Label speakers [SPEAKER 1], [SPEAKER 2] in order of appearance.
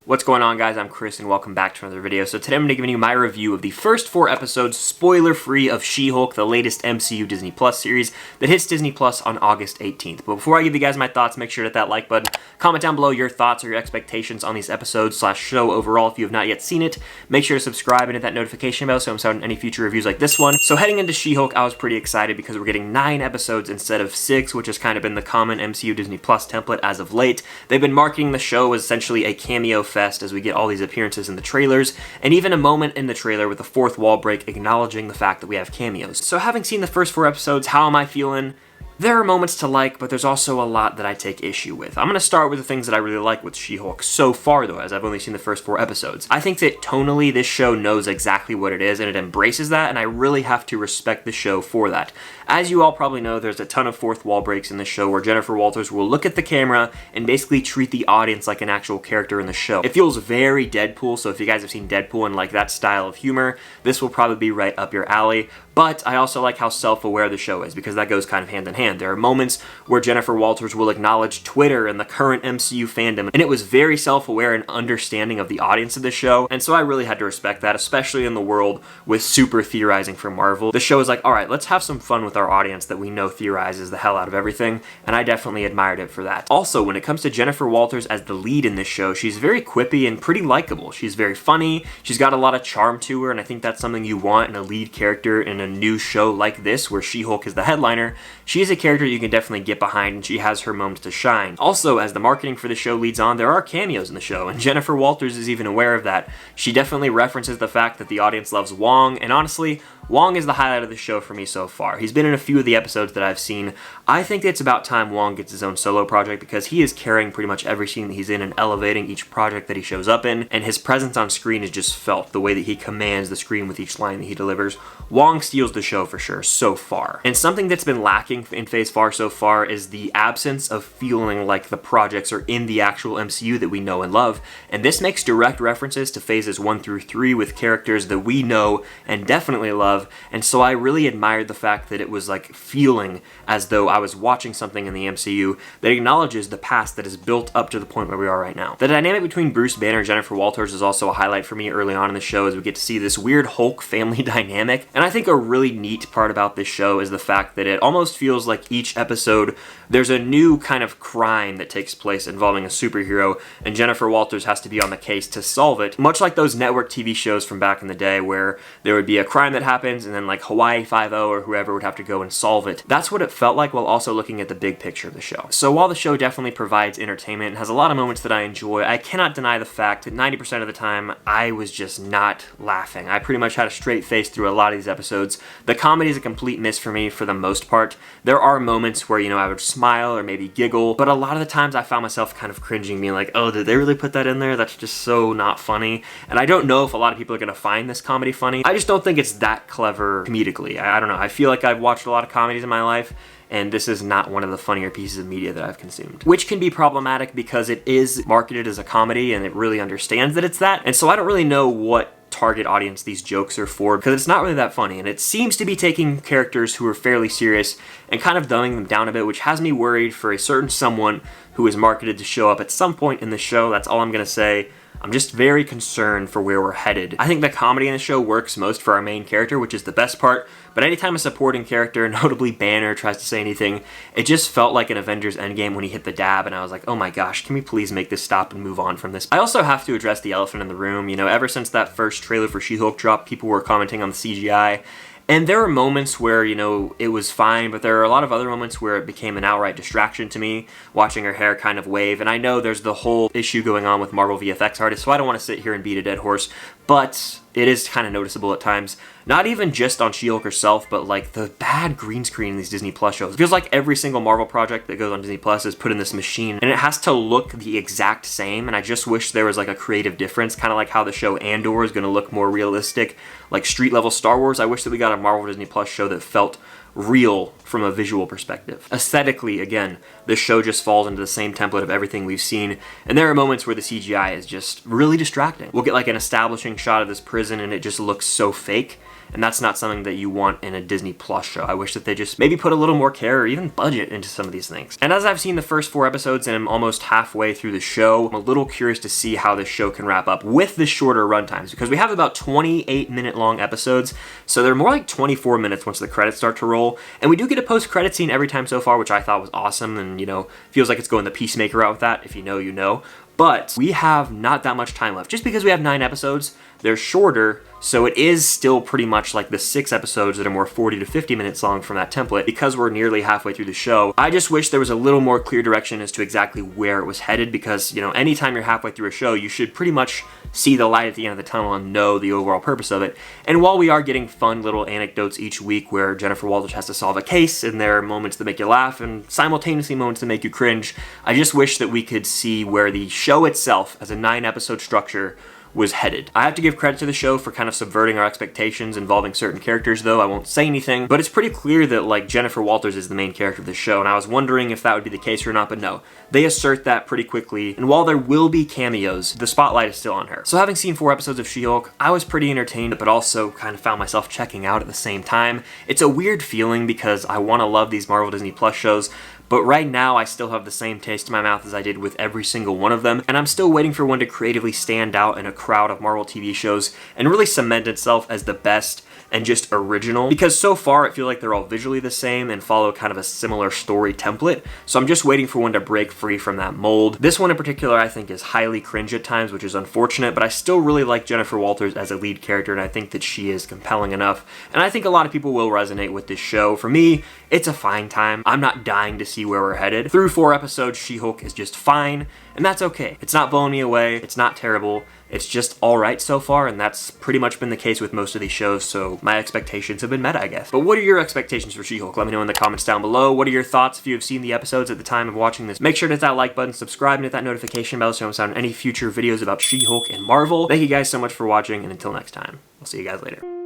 [SPEAKER 1] What's going on, guys? I'm Chris and welcome back to another video. So today I'm going to be giving you my review of the first 4 episodes, spoiler-free, of She-Hulk, the latest MCU Disney Plus series that hits Disney Plus on August 18th. But before I give you guys my thoughts, make sure to hit that like button, comment down below your thoughts or your expectations on these episodes / show overall if you have not yet seen it. Make sure to subscribe and hit that notification bell so I'm starting any future reviews like this one. So heading into She-Hulk, I was pretty excited because we're getting 9 episodes instead of 6, which has kind of been the common MCU Disney Plus template as of late. They've been marketing the show as essentially a cameo fest as we get all these appearances in the trailers, and even a moment in the trailer with the fourth wall break acknowledging the fact that we have cameos. So having seen the first 4 episodes, how am I feeling? There are moments to like, but there's also a lot that I take issue with. I'm going to start with the things that I really like with She-Hulk so far, though, as I've only seen the first 4 episodes. I think that tonally, this show knows exactly what it is, and it embraces that, and I really have to respect the show for that. As you all probably know, there's a ton of fourth wall breaks in the show where Jennifer Walters will look at the camera and basically treat the audience like an actual character in the show. It feels very Deadpool, so if you guys have seen Deadpool and like that style of humor, this will probably be right up your alley. But I also like how self-aware the show is, because that goes kind of hand in hand. There are moments where Jennifer Walters will acknowledge Twitter and the current MCU fandom, and it was very self-aware and understanding of the audience of the show, and so I really had to respect that, especially in the world with super theorizing for Marvel. The show is like, alright, let's have some fun with our audience that we know theorizes the hell out of everything, and I definitely admired it for that. Also, when it comes to Jennifer Walters as the lead in this show, she's very quippy and pretty likable. She's very funny, she's got a lot of charm to her, and I think that's something you want in a lead character in a new show like this where She-Hulk is the headliner. She is a character you can definitely get behind, and she has her moments to shine. Also, as the marketing for the show leads on, there are cameos in the show, and Jennifer Walters is even aware of that. She definitely references the fact that the audience loves Wong, and honestly, Wong is the highlight of the show for me so far. He's been in a few of the episodes that I've seen. I think it's about time Wong gets his own solo project, because he is carrying pretty much every scene that he's in and elevating each project that he shows up in, and his presence on screen is just felt, the way that he commands the screen with each line that he delivers. Wong steals the show for sure so far. And something that's been lacking in Phase 4 so far is the absence of feeling like the projects are in the actual MCU that we know and love, and this makes direct references to Phases 1 through 3 with characters that we know and definitely love, and so I really admired the fact that it was like feeling as though I was watching something in the MCU that acknowledges the past that is built up to the point where we are right now. The dynamic between Bruce Banner and Jennifer Walters is also a highlight for me early on in the show, as we get to see this weird Hulk family dynamic, and I think a really neat part about this show is the fact that it almost feels like each episode there's a new kind of crime that takes place involving a superhero, and Jennifer Walters has to be on the case to solve it, much like those network TV shows from back in the day where there would be a crime that happens and then like Hawaii Five-0 or whoever would have to go and solve it. That's what it felt like, while also looking at the big picture of the show. So while the show definitely provides entertainment and has a lot of moments that I enjoy, I cannot deny the fact that 90% of the time I was just not laughing. I pretty much had a straight face through a lot of these episodes. The comedy is a complete miss for me for the most part. There are moments where, you know, I would smile or maybe giggle, but a lot of the times I found myself kind of cringing, being like, oh, did they really put that in there? That's just so not funny. And I don't know if a lot of people are going to find this comedy funny. I just don't think it's that clever comedically. I don't know. I feel like I've watched a lot of comedies in my life, and this is not one of the funnier pieces of media that I've consumed. Which can be problematic because it is marketed as a comedy and it really understands that it's that, and so I don't really know what target audience these jokes are for, because it's not really that funny, and it seems to be taking characters who are fairly serious and kind of dumbing them down a bit, which has me worried for a certain someone who is marketed to show up at some point in the show. That's all I'm gonna say. I'm just very concerned for where we're headed. I think the comedy in the show works most for our main character, which is the best part, but anytime a supporting character, notably Banner, tries to say anything, it just felt like an Avengers Endgame when he hit the dab, and I was like, oh my gosh, can we please make this stop and move on from this? I also have to address the elephant in the room. You know, ever since that first trailer for She-Hulk dropped, people were commenting on the CGI, and there were moments where, you know, it was fine, but there are a lot of other moments where it became an outright distraction to me, watching her hair kind of wave. And I know there's the whole issue going on with Marvel VFX artists, so I don't want to sit here and beat a dead horse, but it is kind of noticeable at times. Not even just on She-Hulk herself, but like the bad green screen in these Disney Plus shows. It feels like every single Marvel project that goes on Disney Plus is put in this machine, and it has to look the exact same, and I just wish there was like a creative difference, kind of like how the show Andor is going to look more realistic, like street level Star Wars. I wish that we got a Marvel Disney Plus show that felt real from a visual perspective. Aesthetically, again, this show just falls into the same template of everything we've seen, and there are moments where the CGI is just really distracting. We'll get like an establishing shot of this prison and it just looks so fake, and that's not something that you want in a Disney Plus show. I wish that they just maybe put a little more care or even budget into some of these things. And as I've seen the first 4 episodes and I'm almost halfway through the show, I'm a little curious to see how this show can wrap up with the shorter runtimes, because we have about 28-minute long episodes, so they're more like 24 minutes once the credits start to roll. And we do get a post-credit scene every time so far, which I thought was awesome, and you know, feels like it's going the Peacemaker route with that. If you know, you know. But we have not that much time left. Just because we have 9 episodes, they're shorter, so it is still pretty much like the 6 episodes that are more 40 to 50 minutes long from that template. Because we're nearly halfway through the show, I just wish there was a little more clear direction as to exactly where it was headed, because, you know, anytime you're halfway through a show, you should pretty much see the light at the end of the tunnel and know the overall purpose of it. And while we are getting fun little anecdotes each week where Jennifer Walters has to solve a case, and there are moments that make you laugh and simultaneously moments that make you cringe, I just wish that we could see where the show itself, as a 9-episode structure, was headed. I have to give credit to the show for kind of subverting our expectations involving certain characters, though I won't say anything, but it's pretty clear that like Jennifer Walters is the main character of the show, and I was wondering if that would be the case or not, but no. They assert that pretty quickly, and while there will be cameos, the spotlight is still on her. So having seen 4 episodes of She-Hulk, I was pretty entertained, but also kind of found myself checking out at the same time. It's a weird feeling because I want to love these Marvel Disney Plus shows, but right now I still have the same taste in my mouth as I did with every single one of them, and I'm still waiting for one to creatively stand out in a crowd of Marvel TV shows and really cement itself as the best and just original, because so far I feel like they're all visually the same and follow kind of a similar story template, so I'm just waiting for one to break free from that mold. This one in particular I think is highly cringe at times, which is unfortunate, but I still really like Jennifer Walters as a lead character, and I think that she is compelling enough, and I think a lot of people will resonate with this show. For me, it's a fine time. I'm not dying to see where we're headed. Through 4 episodes, She-Hulk is just fine, and that's okay. It's not blowing me away, it's not terrible, it's just alright so far, and that's pretty much been the case with most of these shows, so my expectations have been met, I guess. But what are your expectations for She-Hulk? Let me know in the comments down below. What are your thoughts if you have seen the episodes at the time of watching this? Make sure to hit that like button, subscribe, and hit that notification bell so you don't miss out on any future videos about She-Hulk and Marvel. Thank you guys so much for watching, and until next time, I'll see you guys later.